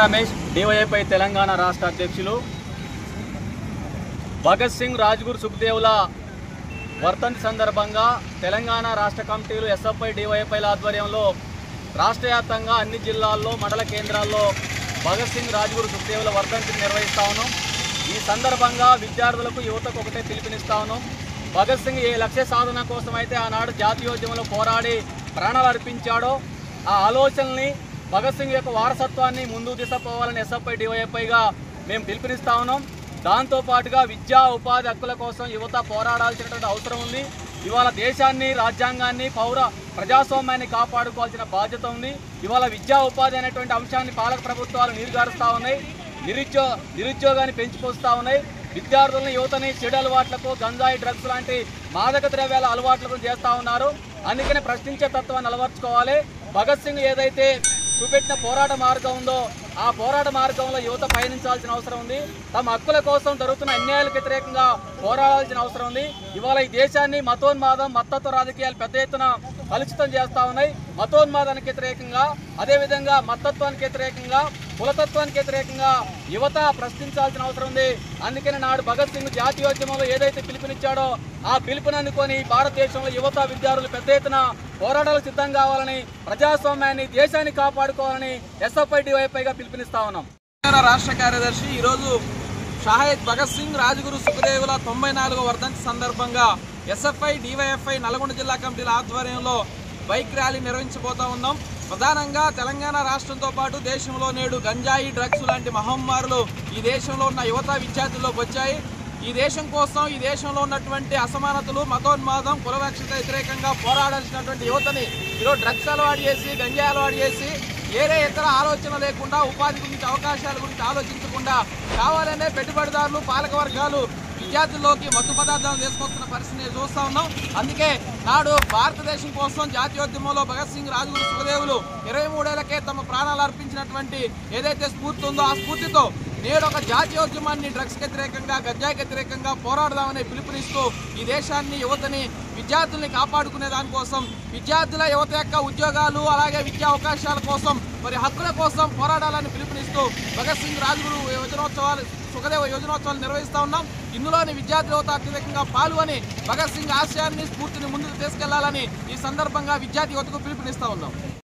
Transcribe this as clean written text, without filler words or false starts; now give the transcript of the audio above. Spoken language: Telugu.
రమేష్ డివైఎఫ్ఐ తెలంగాణ రాష్ట్ర అధ్యక్షులు భగత్ సింగ్ రాజ్గురు సుఖ్దేవ్ల వర్ధంతి సందర్భంగా తెలంగాణ రాష్ట్ర కమిటీలు ఎస్ఎఫ్ఐ డివైఎఫ్ఐల ఆధ్వర్యంలో రాష్ట్ర వ్యాప్తంగా అన్ని జిల్లాల్లో మండల కేంద్రాల్లో భగత్ సింగ్ రాజ్గురు సుఖ్దేవ్ల వర్ధంతిని నిర్వహిస్తా ఉన్నాం. ఈ సందర్భంగా విద్యార్థులకు యువతకు ఒకటే పిలుపునిస్తా ఉన్నాం. భగత్ సింగ్ ఏ లక్ష్య సాధన కోసం అయితే ఆనాడు జాతీయోద్యమంలో పోరాడి ప్రాణాలు అర్పించాడో ఆ ఆలోచనల్ని భగత్ సింగ్ యొక్క వారసత్వాన్ని ముందుకు తీసుకుపోవాలని ఎస్ఎఫ్ఐ డివైఎఫ్ఐగా మేము పిలుపునిస్తా ఉన్నాం. దాంతోపాటుగా విద్యా ఉపాధి హక్కుల కోసం యువత పోరాడాల్సినటువంటి అవసరం ఉంది. ఇవాళ దేశాన్ని, రాజ్యాంగాన్ని, ప్రజాస్వామ్యాన్ని కాపాడుకోవాల్సిన బాధ్యత ఉంది. ఇవాళ విద్యా ఉపాధి అనేటువంటి అంశాన్ని పాలక ప్రభుత్వాలు నీరుగారుస్తూ ఉన్నాయి. నిరుద్యోగాన్ని పెంచిపోస్తూ ఉన్నాయి. విద్యార్థులను, యువతని చెడు అలవాట్లకు, గంజాయి, డ్రగ్స్ లాంటి మాదక ద్రవ్యాల అలవాట్లకు చేస్తూ ఉన్నారు. అందుకనే ప్రశ్నించే తత్వాన్ని అలవర్చుకోవాలి. భగత్ సింగ్ ఏదైతే చూపెట్టిన పోరాట మార్గం ఉందో ఆ పోరాట మార్గంలో యువత పయనించాల్సిన అవసరం ఉంది. తమ హక్కుల కోసం జరుగుతున్న అన్యాయాలకు వ్యతిరేకంగా పోరాడాల్సిన అవసరం ఉంది. ఇవాళ ఈ దేశాన్ని మతోన్మాదం, మతత్వ రాజకీయాలు పెద్ద ఎత్తున కలుషితం చేస్తూ ఉన్నాయి. మతోన్మాదానికి వ్యతిరేకంగా, అదేవిధంగా మతత్వానికి వ్యతిరేకంగా, కులతత్వానికి వ్యతిరేకంగా యువత ప్రశ్నించాల్సిన అవసరం ఉంది. అందుకని నాడు భగత్ సింగ్ జాతీయోద్యమంలో ఏదైతే పిలుపునిచ్చాడో ఆ పిలుపుని అందుకొని భారతదేశంలో యువత, విద్యార్థులు పెద్ద ఎత్తున పోరాటాలకు సిద్ధం కావాలని, ప్రజాస్వామ్యాన్ని, దేశాన్ని కాపాడుకోవాలని ఎస్ఎఫ్ఐ డివైఎఫ్ఐగా పిలుపునిస్తా ఉన్నాం. రాష్ట్ర కార్యదర్శి ఈరోజు షాహిద్ భగత్ సింగ్ రాజ్గురు సుఖ్దేవ్ల 94వ వర్ధంతి సందర్భంగా ఎస్ఎఫ్ఐ డివైఎఫ్ఐ నల్గొండ జిల్లా కమిటీల ఆధ్వర్యంలో బైక్ ర్యాలీ నిర్వహించబోతా ఉన్నాం. ప్రధానంగా తెలంగాణ రాష్ట్రంతో పాటు దేశంలో నేడు గంజాయి, డ్రగ్స్ లాంటి మహమ్మారులు ఈ దేశంలో ఉన్న యువత, విద్యార్థుల్లోకి వచ్చాయి. ఈ దేశం కోసం, ఈ దేశంలో ఉన్నటువంటి అసమానతలు, మతోన్మాదం, కులవక్షత వ్యతిరేకంగా పోరాడాల్సినటువంటి యువతని ఈరోజు డ్రగ్స్ అలవాటు చేసి, గంజాయి అలవాటు చేసి, ఏరే ఇతర ఆలోచన లేకుండా, ఉపాధి గురించి, అవకాశాల గురించి ఆలోచించకుండా కావాలనే పెట్టుబడిదారులు, పాలక వర్గాలు విద్యార్థుల్లోకి మత్తు పదార్థాలు తీసుకొస్తున్న పరిస్థితిని చూస్తూ ఉన్నాం. అందుకే నాడు భారతదేశం కోసం జాతీయోద్యమంలో భగత్ సింగ్, రాజ్గురు సుఖ్దేవులు 23 ఏళ్లకే తమ ప్రాణాలు అర్పించినటువంటి ఏదైతే స్ఫూర్తి ఉందో ఆ స్ఫూర్తితో నేడు ఒక జాతీయోద్యమాన్ని డ్రగ్స్కి వ్యతిరేకంగా, గంజాయికి వ్యతిరేకంగా పోరాడదామని పిలుపునిస్తూ ఈ దేశాన్ని, యువతని, విద్యార్థుల్ని కాపాడుకునే దానికోసం, విద్యార్థుల, యువత యొక్క ఉద్యోగాలు, అలాగే విద్యా అవకాశాల కోసం, మరి హక్కుల కోసం పోరాడాలని పిలుపునిస్తూ భగత్ సింగ్, రాజ్గురు సుఖదేవ యోజనోత్సవాలు నిర్వహిస్తూ ఉన్నాం. ఇందులోని విద్యార్థుల యువత అత్యధికంగా పాల్గొని భగత్ సింగ్ ఆశయాన్ని, స్ఫూర్తిని ముందుకు తీసుకెళ్లాలని ఈ సందర్భంగా విద్యార్థి యువతకు పిలుపునిస్తూ ఉన్నాం.